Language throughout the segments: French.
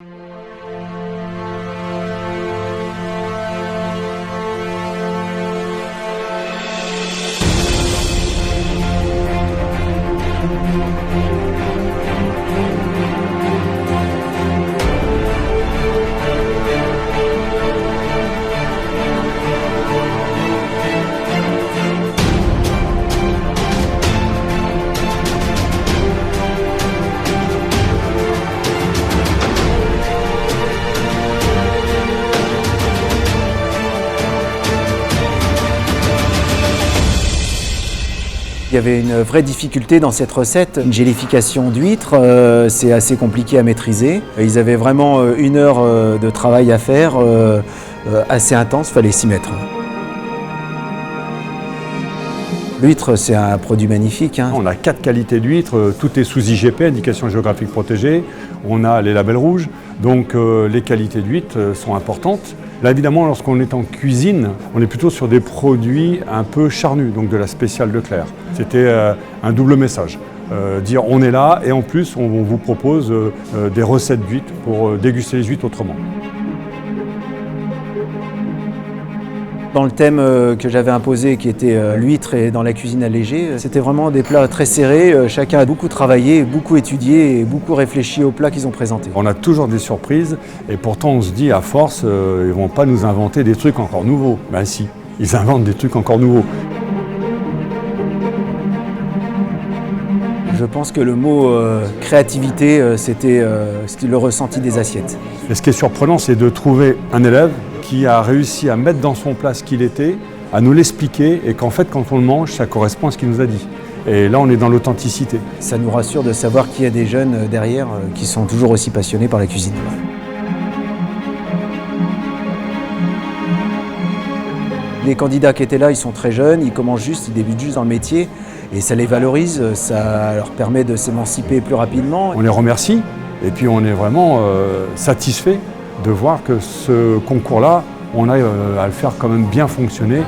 Il y avait une vraie difficulté dans cette recette, une gélification d'huîtres, c'est assez compliqué à maîtriser. Ils avaient vraiment 1 heure de travail à faire, assez intense, il fallait s'y mettre. L'huître, c'est un produit magnifique. On a 4 qualités d'huîtres, tout est sous IGP, indication géographique protégée. On a les labels rouges, donc les qualités d'huîtres sont importantes. Là, évidemment, lorsqu'on est en cuisine, on est plutôt sur des produits un peu charnus, donc de la spéciale Leclerc. C'était un double message. Dire on est là et en plus on vous propose des recettes d'huîtres pour déguster les huîtres autrement. Dans le thème que j'avais imposé, qui était l'huître et dans la cuisine allégée, c'était vraiment des plats très serrés. Chacun a beaucoup travaillé, beaucoup étudié et beaucoup réfléchi aux plats qu'ils ont présentés. On a toujours des surprises et pourtant on se dit à force, ils ne vont pas nous inventer des trucs encore nouveaux. Ben si, ils inventent des trucs encore nouveaux. Je pense que le mot créativité, c'était le ressenti des assiettes. Et ce qui est surprenant, c'est de trouver un élève qui a réussi à mettre dans son plat ce qu'il était, à nous l'expliquer et qu'en fait, quand on le mange, ça correspond à ce qu'il nous a dit. Et là, on est dans l'authenticité. Ça nous rassure de savoir qu'il y a des jeunes derrière qui sont toujours aussi passionnés par la cuisine. Les candidats qui étaient là, ils sont très jeunes, ils commencent juste, ils débutent juste dans le métier et ça les valorise, ça leur permet de s'émanciper plus rapidement. On les remercie et puis on est vraiment satisfait de voir que ce concours-là, on a à le faire quand même bien fonctionner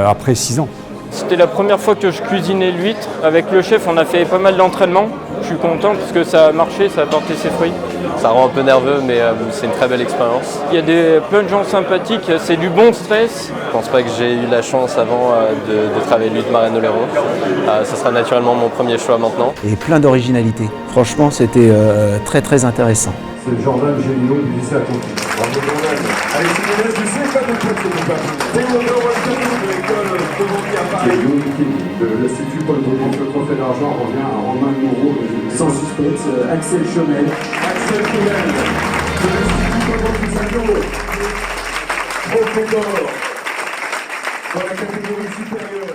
après 6 ans. C'était la première fois que je cuisinais l'huître. Avec le chef, on a fait pas mal d'entraînement. Je suis content parce que ça a marché, ça a porté ses fruits. Ça rend un peu nerveux, mais c'est une très belle expérience. Il y a plein de gens sympathiques, c'est du bon stress. Je pense pas que j'ai eu la chance avant de travailler l'huître Marraine Oléro. Ce sera naturellement mon premier choix maintenant. Et plein d'originalité. Franchement, c'était très très intéressant. C'est Jordan Géliot du lycée Atlantique. Bravo Jordan. Allez, c'est le je sais pas de quoi c'est mon père. Théodore Walterou de l'école de Vendée à Paris. De l'Institut Paul Bourbon, le trophée d'argent revient à Romain Moreau. Sans suspense, Axel Chomel. Axel Chomel de l'Institut Paul Bourbon, trophée d'or dans la catégorie supérieure.